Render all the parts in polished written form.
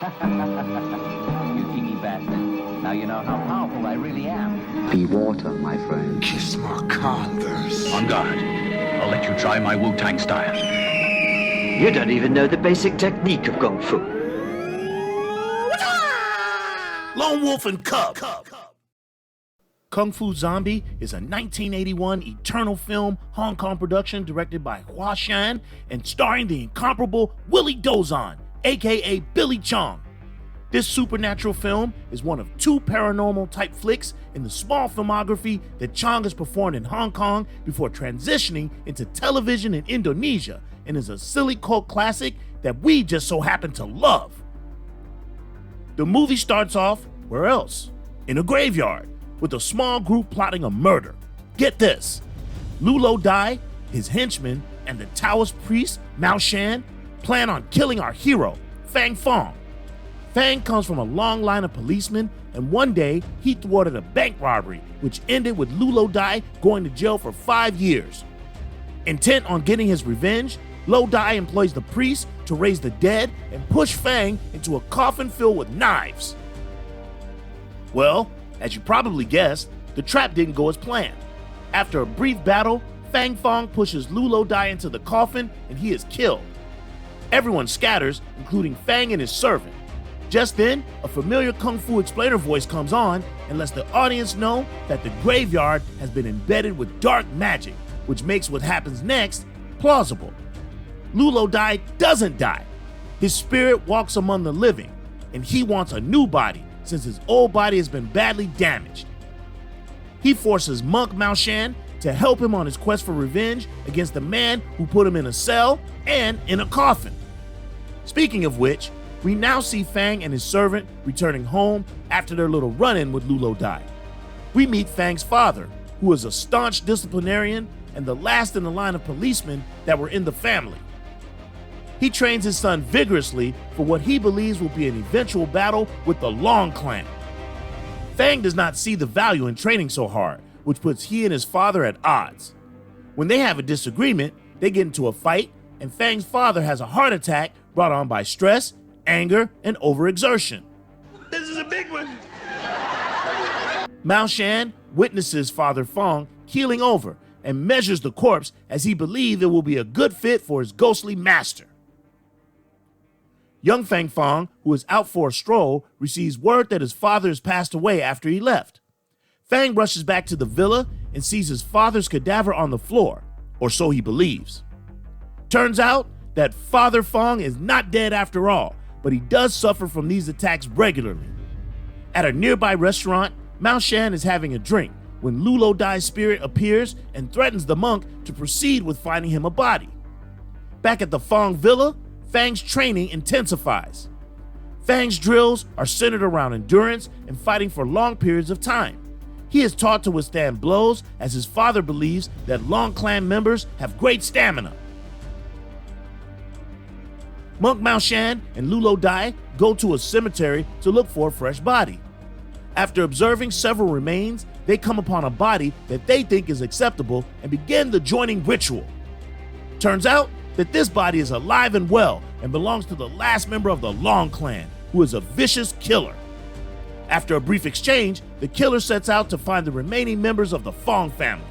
You cheeky bastard. Now you know how powerful I really am. Be water, my friend. Kiss my Converse. On guard. I'll let you try my Wu-Tang style. You don't even know the basic technique of Kung Fu. Lone Wolf and Cub. Kung Fu Zombie is a 1981 Eternal film Hong Kong production directed by Hua Shan and starring the incomparable Willie Dozon, aka Billy Chong. This supernatural film is one of 2 paranormal type flicks in the small filmography that Chong has performed in Hong Kong before transitioning into television in Indonesia, and is a silly cult classic that we just so happen to love. The movie starts off, where else? In a graveyard, with a small group plotting a murder. Get this, Lulo Dai, his henchmen, and the Taoist priest, Mao Shan, plan on killing our hero, Fang Fong. Fang comes from a long line of policemen, and one day he thwarted a bank robbery, which ended with Lulo Dai going to jail for 5 years. Intent on getting his revenge, Lo Dai employs the priest to raise the dead and push Fang into a coffin filled with knives. Well, as you probably guessed, the trap didn't go as planned. After a brief battle, Fang Fong pushes Lulo Dai into the coffin and he is killed. Everyone scatters, including Fang and his servant. Just then, a familiar Kung Fu explainer voice comes on and lets the audience know that the graveyard has been embedded with dark magic, which makes what happens next plausible. Lulo Dai doesn't die. His spirit walks among the living, and he wants a new body since his old body has been badly damaged. He forces monk Mao Shan to help him on his quest for revenge against the man who put him in a cell and in a coffin. Speaking of which, we now see Fang and his servant returning home after their little run-in with Lulo Dai. We meet Fang's father, who is a staunch disciplinarian and the last in the line of policemen that were in the family. He trains his son vigorously for what he believes will be an eventual battle with the Long Clan. Fang does not see the value in training so hard, which puts he and his father at odds. When they have a disagreement, they get into a fight, and Fang's father has a heart attack brought on by stress, anger, and overexertion. This is a big one. Mao Shan witnesses Father Fong keeling over and measures the corpse as he believes it will be a good fit for his ghostly master. Young Fang Fong, who is out for a stroll, receives word that his father has passed away after he left. Fang rushes back to the villa and sees his father's cadaver on the floor, or so he believes. Turns out that Father Fong is not dead after all, but he does suffer from these attacks regularly. At a nearby restaurant, Mao Shan is having a drink when Lulo Dai's spirit appears and threatens the monk to proceed with finding him a body. Back at the Fong villa, Fang's training intensifies. Fang's drills are centered around endurance and fighting for long periods of time. He is taught to withstand blows as his father believes that Long Clan members have great stamina. Monk Mao Shan and Lulo Dai go to a cemetery to look for a fresh body. After observing several remains, they come upon a body that they think is acceptable and begin the joining ritual. Turns out that this body is alive and well and belongs to the last member of the Long Clan, who is a vicious killer. After a brief exchange, the killer sets out to find the remaining members of the Fong family.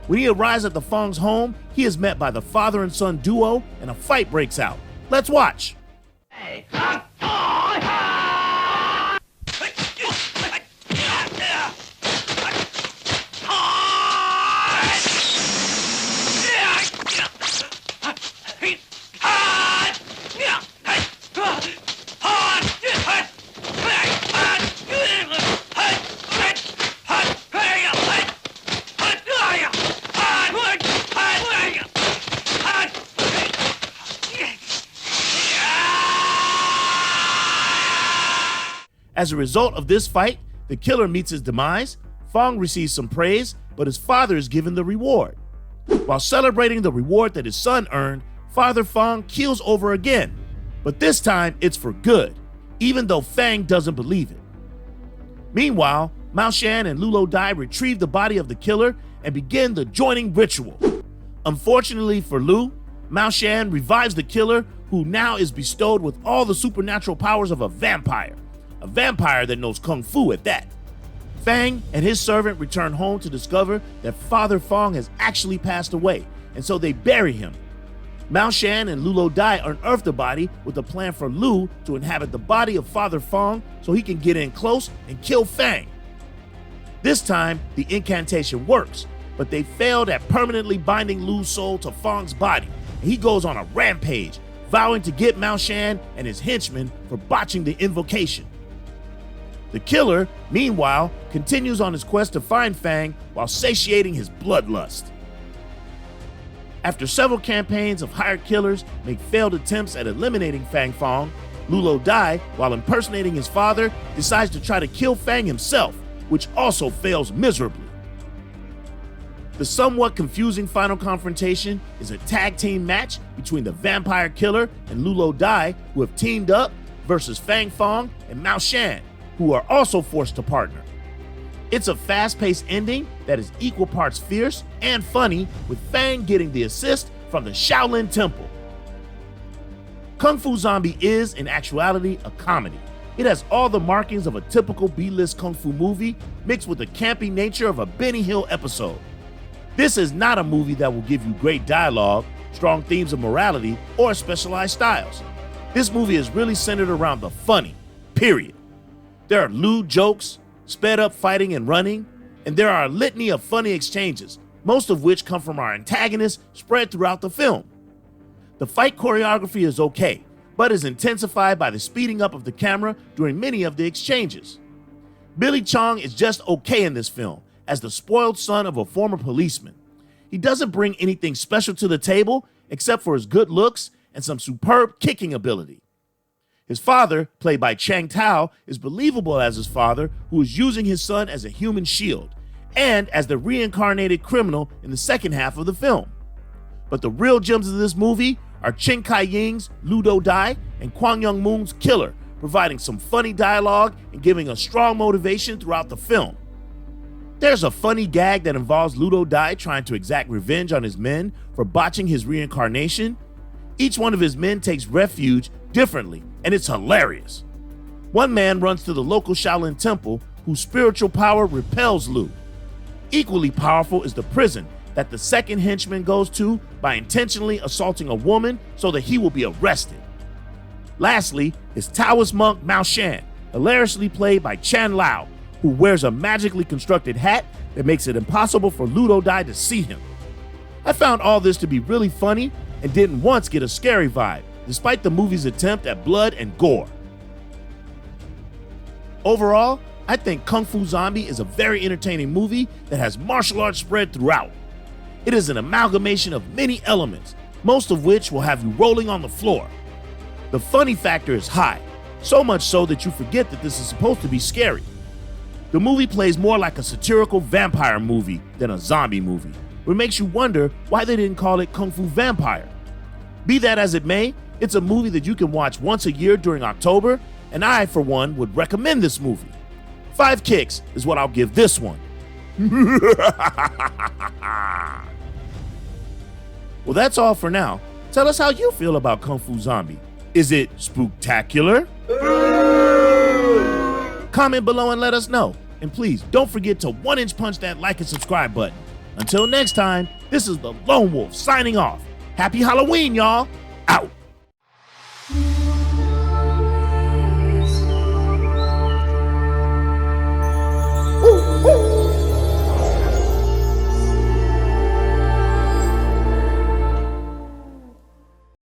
When he arrives at the Fong's home, he is met by the father and son duo and a fight breaks out. Let's watch. Hey. As a result of this fight, the killer meets his demise, Fong receives some praise, but his father is given the reward. While celebrating the reward that his son earned, Father Fong keels over again, but this time it's for good, even though Fang doesn't believe it. Meanwhile, Mao Shan and Lulo Dai retrieve the body of the killer and begin the joining ritual. Unfortunately for Lu, Mao Shan revives the killer, who now is bestowed with all the supernatural powers of a vampire that knows kung fu at that. Fang and his servant return home to discover that Father Fong has actually passed away, and so they bury him. Mao Shan and Lulo Dai unearth the body with a plan for Lu to inhabit the body of Father Fong so he can get in close and kill Fang. This time, the incantation works, but they failed at permanently binding Lu's soul to Fong's body, and he goes on a rampage, vowing to get Mao Shan and his henchmen for botching the invocation. The killer, meanwhile, continues on his quest to find Fang while satiating his bloodlust. After several campaigns of hired killers make failed attempts at eliminating Fang Fong, Lulo Dai, while impersonating his father, decides to try to kill Fang himself, which also fails miserably. The somewhat confusing final confrontation is a tag team match between the vampire killer and Lulo Dai, who have teamed up, versus Fang Fong and Mao Shan, who are also forced to partner. It's a fast-paced ending that is equal parts fierce and funny, with Fang getting the assist from the Shaolin Temple. Kung Fu Zombie is, in actuality, a comedy. It has all the markings of a typical B-list kung fu movie mixed with the campy nature of a Benny Hill episode. This is not a movie that will give you great dialogue, strong themes of morality, or specialized styles. This movie is really centered around the funny, period. There are lewd jokes, sped up fighting and running, and there are a litany of funny exchanges, most of which come from our antagonists spread throughout the film. The fight choreography is okay, but is intensified by the speeding up of the camera during many of the exchanges. Billy Chong is just okay in this film, as the spoiled son of a former policeman. He doesn't bring anything special to the table except for his good looks and some superb kicking ability. His father, played by Chang Tao, is believable as his father, who is using his son as a human shield, and as the reincarnated criminal in the second half of the film. But the real gems of this movie are Chen Kai-ying's Ludo Dai and Kwang Young-moon's Killer, providing some funny dialogue and giving a strong motivation throughout the film. There's a funny gag that involves Ludo Dai trying to exact revenge on his men for botching his reincarnation. Each one of his men takes refuge differently, and it's hilarious. One man runs to the local Shaolin temple, whose spiritual power repels Lu. Equally powerful is the prison that the second henchman goes to by intentionally assaulting a woman so that he will be arrested. Lastly is Taoist monk Mao Shan, hilariously played by Chan Lao, who wears a magically constructed hat that makes it impossible for Ludo Dai to see him. I found all this to be really funny and didn't once get a scary vibe, despite the movie's attempt at blood and gore. Overall, I think Kung Fu Zombie is a very entertaining movie that has martial arts spread throughout. It is an amalgamation of many elements, most of which will have you rolling on the floor. The funny factor is high, so much so that you forget that this is supposed to be scary. The movie plays more like a satirical vampire movie than a zombie movie, which makes you wonder why they didn't call it Kung Fu Vampire. Be that as it may, it's a movie that you can watch once a year during October, and I, for one, would recommend this movie. 5 kicks is what I'll give this one. Well, that's all for now. Tell us how you feel about Kung Fu Zombie. Is it spooktacular? Comment below and let us know. And please, don't forget to 1-inch punch that like and subscribe button. Until next time, this is the Lone Wolf signing off. Happy Halloween, y'all. Out.